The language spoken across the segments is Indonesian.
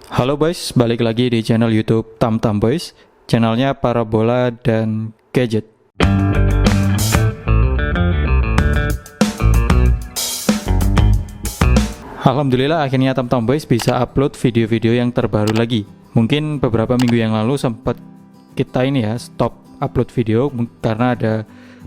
Halo boys, balik lagi di channel YouTube Tamtam Boys, channelnya parabola dan gadget. Alhamdulillah akhirnya Tamtam Boys bisa upload video-video yang terbaru lagi. Mungkin beberapa minggu yang lalu sempat kita stop upload video karena ada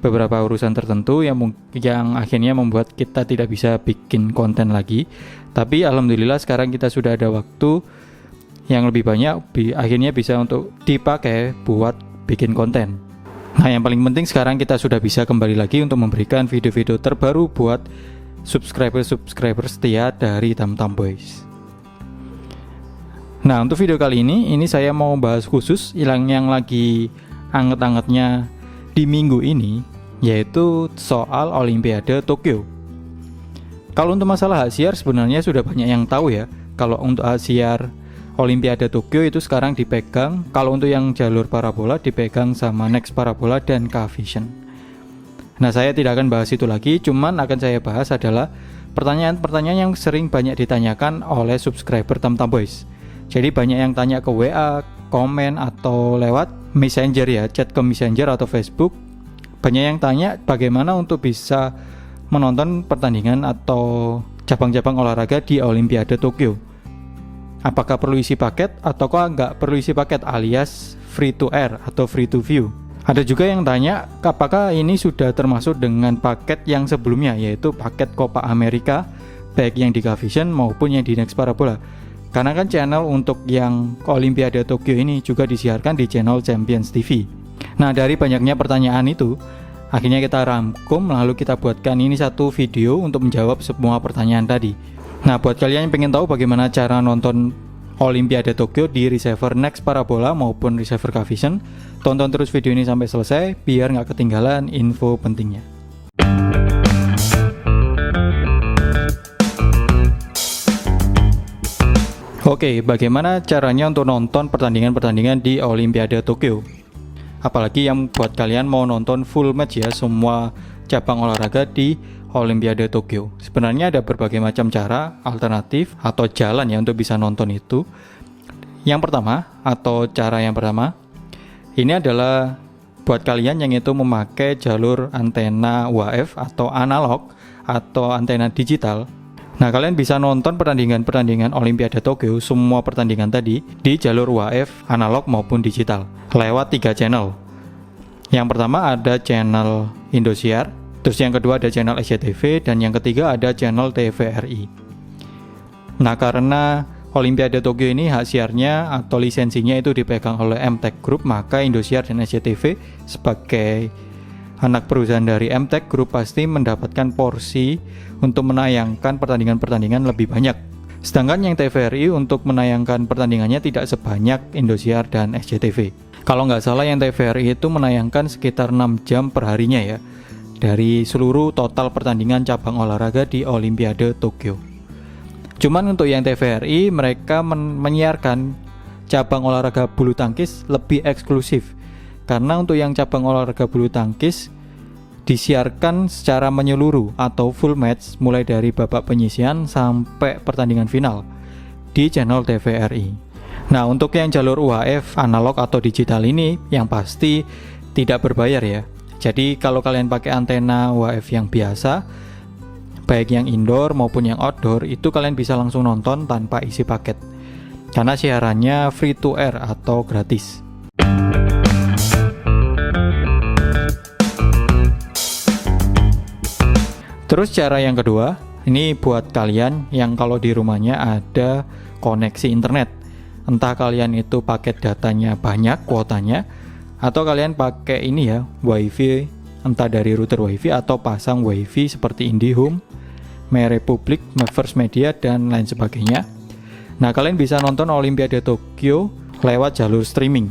beberapa urusan tertentu yang akhirnya membuat kita tidak bisa bikin konten lagi. Tapi alhamdulillah sekarang kita sudah ada waktu yang lebih banyak, akhirnya bisa untuk dipakai buat bikin konten. Nah, yang paling penting sekarang kita sudah bisa kembali lagi untuk memberikan video-video terbaru buat subscriber setia dari Tamtam Boys. Nah, untuk video kali ini saya mau bahas khusus yang lagi anget-angetnya di minggu ini, yaitu soal Olimpiade Tokyo. Kalau untuk masalah Hasiar sebenarnya sudah banyak yang tahu ya. Kalau untuk Hasiar Olimpiade Tokyo itu sekarang dipegang, kalau untuk yang jalur parabola dipegang sama Next Parabola dan K-Vision. Nah, saya tidak akan bahas itu lagi, cuman akan saya bahas adalah pertanyaan-pertanyaan yang sering banyak ditanyakan oleh subscriber Tamtam Boys. Jadi banyak yang tanya ke WA, komen atau lewat Messenger ya, chat ke Messenger atau Facebook. Banyak yang tanya bagaimana untuk bisa menonton pertandingan atau cabang-cabang olahraga di Olimpiade Tokyo. Apakah perlu isi paket ataukah nggak perlu isi paket alias free to air atau free to view. Ada juga yang tanya apakah ini sudah termasuk dengan paket yang sebelumnya, yaitu paket Copa America, baik yang di K-Vision maupun yang di Next Parabola. Karena kan channel untuk yang Olimpiade Tokyo ini juga disiarkan di channel Champions TV. Nah, dari banyaknya pertanyaan itu, akhirnya kita rangkum lalu kita buatkan ini satu video untuk menjawab semua pertanyaan tadi. Nah, buat kalian yang pengen tahu bagaimana cara nonton Olimpiade Tokyo di receiver Next Parabola maupun receiver K-Vision, tonton terus video ini sampai selesai biar nggak ketinggalan info pentingnya. Oke, bagaimana caranya untuk nonton pertandingan-pertandingan di Olimpiade Tokyo? Apalagi yang buat kalian mau nonton full match ya, semua cabang olahraga di Olimpiade Tokyo. Sebenarnya ada berbagai macam cara, alternatif atau jalan ya untuk bisa nonton itu. Yang pertama atau cara yang pertama, ini adalah buat kalian yang itu memakai jalur antena UHF atau analog atau antena digital. Nah, kalian bisa nonton pertandingan-pertandingan Olimpiade Tokyo, semua pertandingan tadi di jalur UHF, analog maupun digital, lewat 3 channel. Yang pertama ada channel Indosiar, terus yang kedua ada channel SCTV, dan yang ketiga ada channel TVRI. Nah, karena Olimpiade Tokyo ini hak siarnya atau lisensinya itu dipegang oleh MTech Group, maka Indosiar dan SCTV sebagai anak perusahaan dari MTech Group pasti mendapatkan porsi untuk menayangkan pertandingan-pertandingan lebih banyak. Sedangkan yang TVRI untuk menayangkan pertandingannya tidak sebanyak Indosiar dan SCTV. Kalau nggak salah yang TVRI itu menayangkan sekitar 6 jam per harinya ya, dari seluruh total pertandingan cabang olahraga di Olimpiade Tokyo. Cuman untuk yang TVRI mereka menyiarkan cabang olahraga bulu tangkis lebih eksklusif. Karena untuk yang cabang olahraga bulu tangkis disiarkan secara menyeluruh atau full match mulai dari babak penyisihan sampai pertandingan final di channel TVRI. Nah, untuk yang jalur UHF analog atau digital ini yang pasti tidak berbayar ya. Jadi kalau kalian pakai antena UHF yang biasa, baik yang indoor maupun yang outdoor, itu kalian bisa langsung nonton tanpa isi paket. Karena siarannya free to air atau gratis. Terus cara yang kedua, ini buat kalian yang kalau di rumahnya ada koneksi internet. Entah kalian itu paket datanya banyak kuotanya, atau kalian pakai ini ya, wifi, entah dari router wifi atau pasang wifi seperti IndiHome, MyRepublik, First Media, dan lain sebagainya. Nah, kalian bisa nonton Olimpiade Tokyo lewat jalur streaming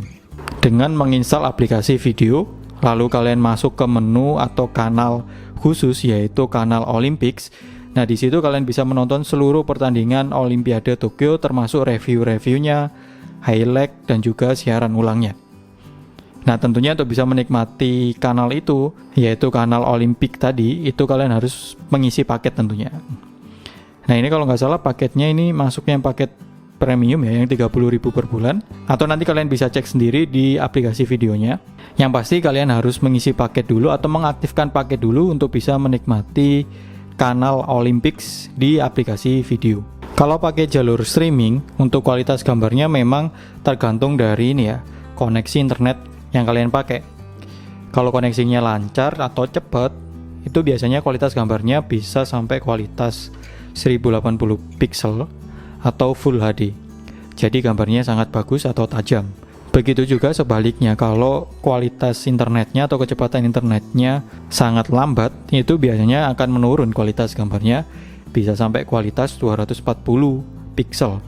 dengan menginstal aplikasi video, lalu kalian masuk ke menu atau kanal khusus yaitu kanal Olympics. Nah, di situ kalian bisa menonton seluruh pertandingan Olimpiade Tokyo termasuk review-reviewnya, highlight dan juga siaran ulangnya. Nah, tentunya untuk bisa menikmati kanal itu, yaitu kanal Olimpik tadi, itu kalian harus mengisi paket tentunya. Nah, ini kalau nggak salah paketnya ini masuknya yang paket premium ya, yang 30.000 per bulan, atau nanti kalian bisa cek sendiri di aplikasi videonya. Yang pasti kalian harus mengisi paket dulu atau mengaktifkan paket dulu untuk bisa menikmati kanal Olympics di aplikasi video. Kalau pakai jalur streaming, untuk kualitas gambarnya memang tergantung dari ini ya, koneksi internet yang kalian pakai. Kalau koneksinya lancar atau cepat, itu biasanya kualitas gambarnya bisa sampai kualitas 1080 pixel atau Full HD. Jadi gambarnya sangat bagus atau tajam. Begitu juga sebaliknya, kalau kualitas internetnya atau kecepatan internetnya sangat lambat, itu biasanya akan menurun kualitas gambarnya, bisa sampai kualitas 240 pixel.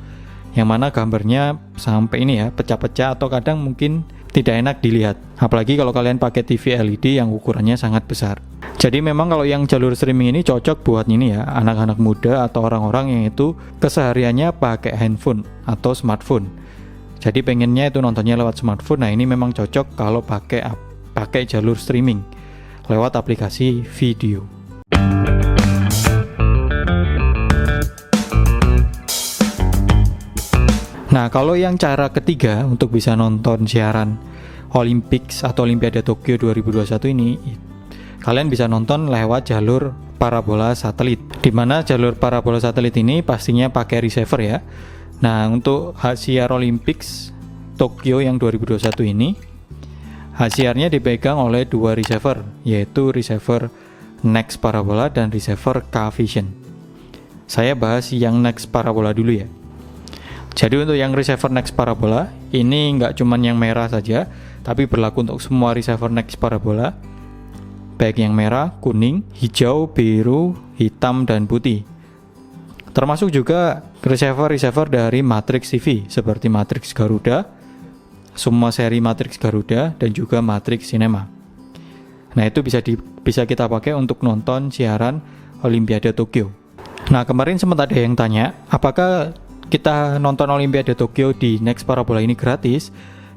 Yang mana gambarnya sampai ini ya, pecah-pecah atau kadang mungkin tidak enak dilihat. Apalagi kalau kalian pakai TV LED yang ukurannya sangat besar. Jadi memang kalau yang jalur streaming ini cocok buat ini ya, anak-anak muda atau orang-orang yang itu kesehariannya pakai handphone atau smartphone. Jadi pengennya itu nontonnya lewat smartphone. Nah, ini memang cocok kalau pakai jalur streaming lewat aplikasi video. Nah, kalau yang cara ketiga untuk bisa nonton siaran Olympics atau Olimpiade Tokyo 2021 ini, kalian bisa nonton lewat jalur parabola satelit. Di mana jalur parabola satelit ini pastinya pakai receiver ya. Nah, untuk hak siar Olympics Tokyo yang 2021 ini, hak siarnya dipegang oleh dua receiver, yaitu receiver Next Parabola dan receiver K-Vision. Saya bahas yang Next Parabola dulu ya. Jadi untuk yang receiver Next Parabola, ini nggak cuman yang merah saja, tapi berlaku untuk semua receiver Next Parabola, baik yang merah, kuning, hijau, biru, hitam, dan putih. Termasuk juga receiver dari Matrix TV seperti Matrix Garuda, semua seri Matrix Garuda, dan juga Matrix Cinema. Nah, itu bisa kita pakai untuk nonton siaran Olimpiade Tokyo. Nah, kemarin sempat ada yang tanya, apakah kita nonton Olimpiade Tokyo di Next Parabola ini gratis?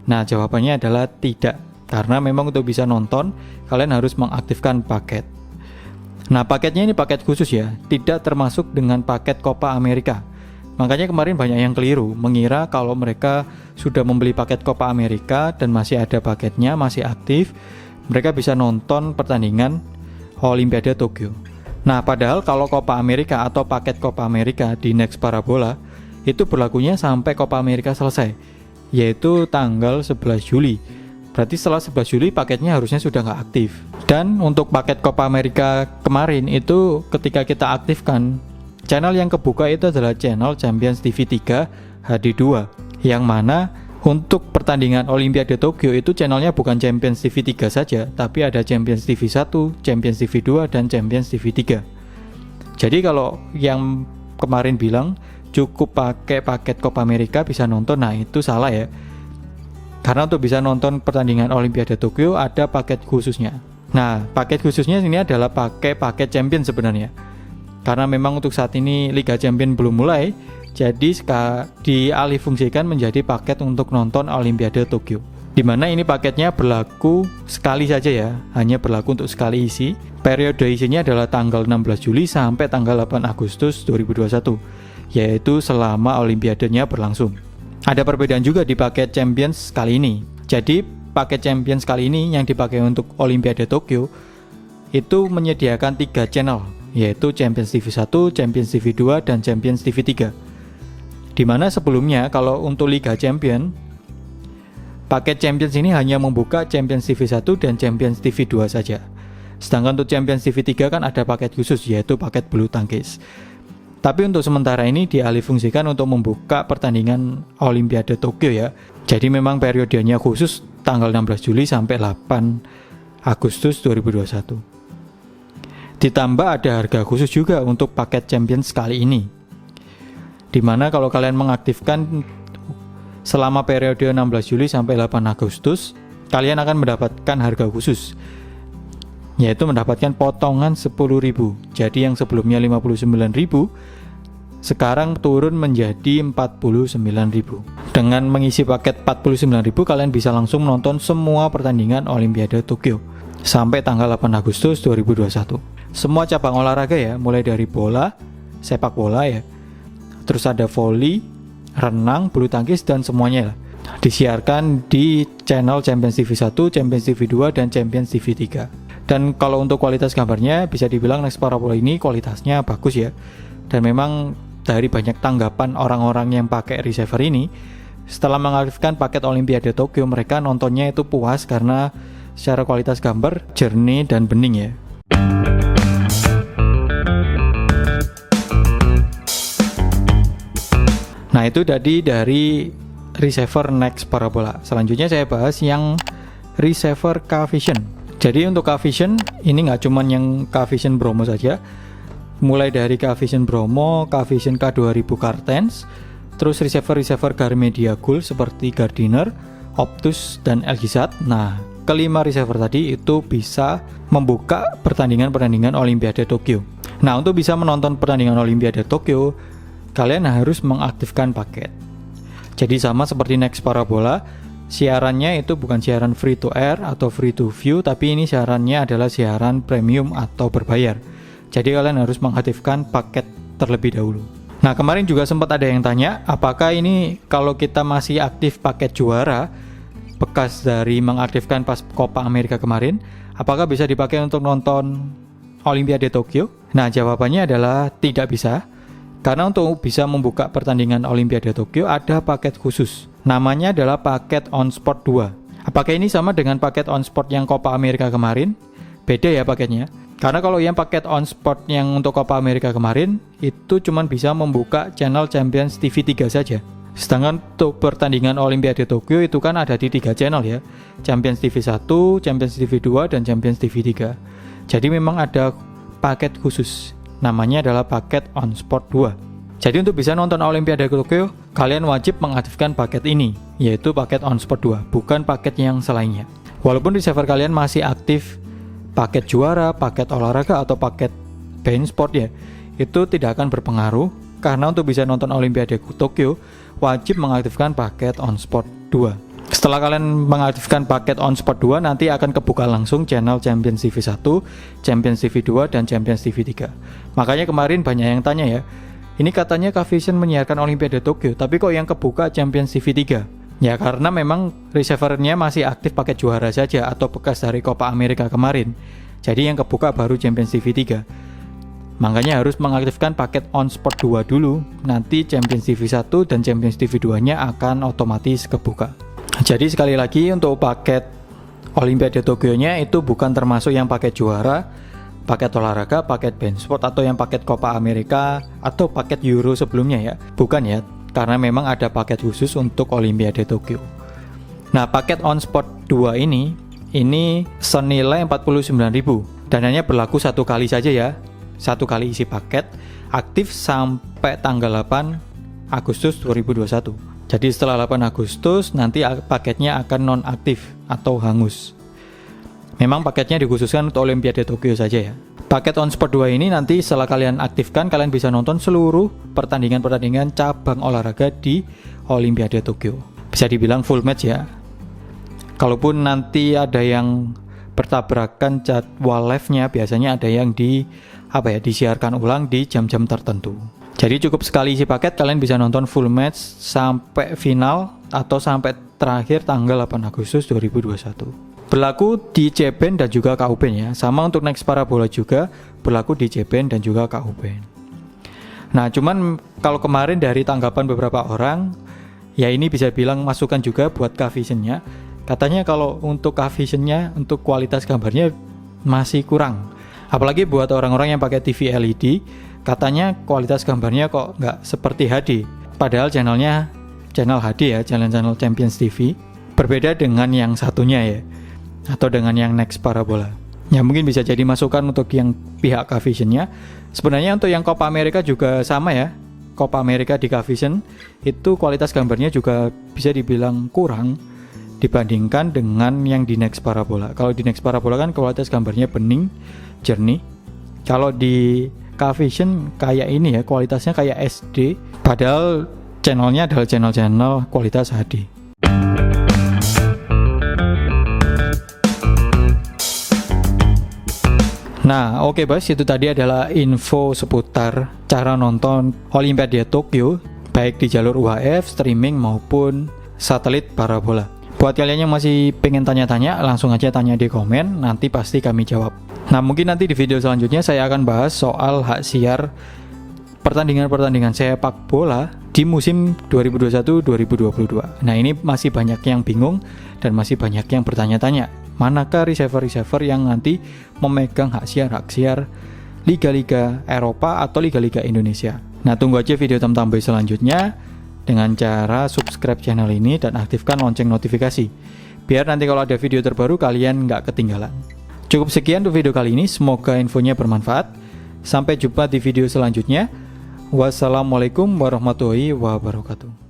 Nah, jawabannya adalah tidak, karena memang untuk bisa nonton kalian harus mengaktifkan paket. Nah, paketnya ini paket khusus ya, tidak termasuk dengan paket Copa America. Makanya kemarin banyak yang keliru, mengira kalau mereka sudah membeli paket Copa America dan masih ada paketnya, masih aktif, mereka bisa nonton pertandingan Olimpiade Tokyo. Nah, padahal kalau Copa America atau paket Copa America di Next Parabola, itu berlakunya sampai Copa America selesai, yaitu tanggal 11 Juli. Berarti setelah 11 Juli paketnya harusnya sudah nggak aktif. Dan untuk paket Copa America kemarin itu ketika kita aktifkan, channel yang kebuka itu adalah channel Champions TV 3 HD2, yang mana untuk pertandingan Olimpiade Tokyo itu channelnya bukan Champions TV 3 saja, tapi ada Champions TV 1, Champions TV 2, dan Champions TV 3. Jadi kalau yang kemarin bilang cukup pakai paket Copa America bisa nonton, nah itu salah ya. Karena untuk bisa nonton pertandingan Olimpiade Tokyo ada paket khususnya. Nah, paket khususnya ini adalah paket Champion sebenarnya. Karena memang untuk saat ini Liga Champion belum mulai, jadi dialihfungsikan menjadi paket untuk nonton Olimpiade Tokyo. Dimana ini paketnya berlaku sekali saja ya, hanya berlaku untuk sekali isi. Periode isinya adalah tanggal 16 Juli sampai tanggal 8 Agustus 2021, yaitu selama Olimpiadenya berlangsung. Ada perbedaan juga di paket Champions kali ini. Jadi paket Champions kali ini yang dipakai untuk Olimpiade Tokyo itu menyediakan 3 channel, yaitu Champions TV 1, Champions TV 2, dan Champions TV 3. Dimana sebelumnya kalau untuk Liga Champion, paket Champions ini hanya membuka Champions TV 1 dan Champions TV 2 saja. Sedangkan untuk Champions TV 3 kan ada paket khusus, yaitu paket bulu tangkis. Tapi untuk sementara ini dialihfungsikan untuk membuka pertandingan Olimpiade Tokyo ya. Jadi memang periodenya khusus tanggal 16 Juli sampai 8 Agustus 2021. Ditambah ada harga khusus juga untuk paket Champions kali ini. Dimana kalau kalian mengaktifkan selama periode 16 Juli sampai 8 Agustus, kalian akan mendapatkan harga khusus, yaitu mendapatkan potongan 10.000. Jadi yang sebelumnya 59.000 sekarang turun menjadi 49.000. Dengan mengisi paket 49.000 kalian bisa langsung nonton semua pertandingan Olimpiade Tokyo sampai tanggal 8 Agustus 2021. Semua cabang olahraga ya, mulai dari bola, sepak bola ya, terus ada volley, renang, bulu tangkis, dan semuanya lah. Disiarkan di channel Champions TV 1, Champions TV 2, dan Champions TV 3. Dan kalau untuk kualitas gambarnya, bisa dibilang Next Parabola ini kualitasnya bagus ya. Dan memang dari banyak tanggapan orang-orang yang pakai receiver ini, setelah mengaktifkan paket Olimpiade Tokyo, mereka nontonnya itu puas karena secara kualitas gambar jernih dan bening ya. Nah, itu tadi dari receiver Next Parabola. Selanjutnya saya bahas yang receiver K-Vision. Jadi untuk K-Vision ini nggak cuman yang K-Vision Bromo saja, mulai dari K-Vision Bromo, K-Vision K2000 Cartens, terus receiver Garmedia Gold seperti Gardiner, Optus, dan LGSAT. Nah, kelima receiver tadi itu bisa membuka pertandingan-pertandingan Olimpiade Tokyo. Nah, untuk bisa menonton pertandingan Olimpiade Tokyo, kalian harus mengaktifkan paket. Jadi sama seperti Next Parabola, siarannya itu bukan siaran free to air atau free to view, tapi ini siarannya adalah siaran premium atau berbayar. Jadi kalian harus mengaktifkan paket terlebih dahulu. Nah, kemarin juga sempat ada yang tanya, apakah ini kalau kita masih aktif paket juara, bekas dari mengaktifkan pas Copa America kemarin, apakah bisa dipakai untuk nonton Olimpiade Tokyo? Nah, jawabannya adalah tidak bisa. Karena untuk bisa membuka pertandingan Olimpiade Tokyo ada paket khusus. Namanya adalah paket On Sport 2. Apakah ini sama dengan paket On Sport yang Copa America kemarin? Beda ya paketnya. Karena kalau yang paket On Sport yang untuk Copa America kemarin itu cuma bisa membuka channel Champions TV 3 saja. Sedangkan untuk pertandingan Olimpiade Tokyo itu kan ada di 3 channel ya. Champions TV 1, Champions TV 2, dan Champions TV 3. Jadi memang ada paket khusus. Namanya adalah paket On Sport 2. Jadi untuk bisa nonton Olimpiade Tokyo, kalian wajib mengaktifkan paket ini, yaitu paket On Sport 2, bukan paket yang selainnya. Walaupun receiver kalian masih aktif paket juara, paket olahraga, atau paket band sport ya, itu tidak akan berpengaruh, karena untuk bisa nonton Olimpiade Tokyo, wajib mengaktifkan paket On Sport 2. Setelah kalian mengaktifkan paket On Sport 2, nanti akan kebuka langsung channel Champions TV 1, Champions TV 2, dan Champions TV 3. Makanya kemarin banyak yang tanya ya, ini katanya K-Vision menyiarkan Olimpiade Tokyo, tapi kok yang kebuka Champions TV 3? Ya karena memang receivernya masih aktif paket juara saja atau bekas dari Copa America kemarin. Jadi yang kebuka baru Champions TV 3. Makanya harus mengaktifkan paket On Sport 2 dulu, nanti Champions TV 1 dan Champions TV 2-nya akan otomatis kebuka. Jadi sekali lagi untuk paket Olimpiade Tokyo-nya itu bukan termasuk yang paket juara, paket olahraga, paket band sport, atau yang paket Copa America atau paket Euro sebelumnya ya. Bukan ya, karena memang ada paket khusus untuk Olimpiade Tokyo. Nah, paket On Sport 2 ini senilai 49.000 dan hanya berlaku satu kali saja ya. Satu kali isi paket, aktif sampai tanggal 8 Agustus 2021. Jadi setelah 8 Agustus nanti paketnya akan non-aktif atau hangus. Memang paketnya dikhususkan untuk Olimpiade Tokyo saja ya. Paket On Sport 2 ini nanti setelah kalian aktifkan, kalian bisa nonton seluruh pertandingan-pertandingan cabang olahraga di Olimpiade Tokyo. Bisa dibilang full match ya. Kalaupun nanti ada yang bertabrakan jadwal live-nya, biasanya ada yang disiarkan ulang di jam-jam tertentu. Jadi cukup sekali isi paket, kalian bisa nonton full match sampai final atau sampai terakhir tanggal 8 Agustus 2021. Berlaku di JBand dan juga KUBand ya. Sama untuk Next Parabola juga berlaku di JBand dan juga KUBand. Nah, cuman kalau kemarin dari tanggapan beberapa orang, ya ini bisa bilang masukan juga buat K-Vision-nya. Katanya kalau untuk K-Vision-nya, untuk kualitas gambarnya masih kurang. Apalagi buat orang-orang yang pakai TV LED, katanya kualitas gambarnya kok nggak seperti HD. Padahal channelnya channel HD ya, channel Champions TV. Berbeda dengan yang satunya ya, atau dengan yang Next Parabola. Ya mungkin bisa jadi masukan untuk yang pihak K-Vision-nya. Sebenarnya untuk yang Copa America juga sama ya. Copa America di K-Vision itu kualitas gambarnya juga bisa dibilang kurang dibandingkan dengan yang di Next Parabola. Kalau di Next Parabola kan kualitas gambarnya bening, jernih. Kalau di K-Vision kayak ini ya, kualitasnya kayak SD, padahal channelnya adalah channel kualitas HD. Nah, oke Bos, itu tadi adalah info seputar cara nonton Olimpiade Tokyo. baik di jalur UHF, streaming maupun satelit parabola. Buat kalian yang masih pengen tanya-tanya, langsung aja tanya di komen, nanti pasti kami jawab. Nah, mungkin nanti di video selanjutnya saya akan bahas soal hak siar pertandingan-pertandingan sepak bola di musim 2021-2022. Nah, ini masih banyak yang bingung dan masih banyak yang bertanya-tanya, manakah receiver-receiver yang nanti memegang hak siar liga-liga Eropa atau liga-liga Indonesia. Nah, tunggu aja video Tamtamboy selanjutnya dengan cara subscribe channel ini dan aktifkan lonceng notifikasi, biar nanti kalau ada video terbaru kalian nggak ketinggalan. Cukup sekian untuk video kali ini, semoga infonya bermanfaat. Sampai jumpa di video selanjutnya. Wassalamualaikum warahmatullahi wabarakatuh.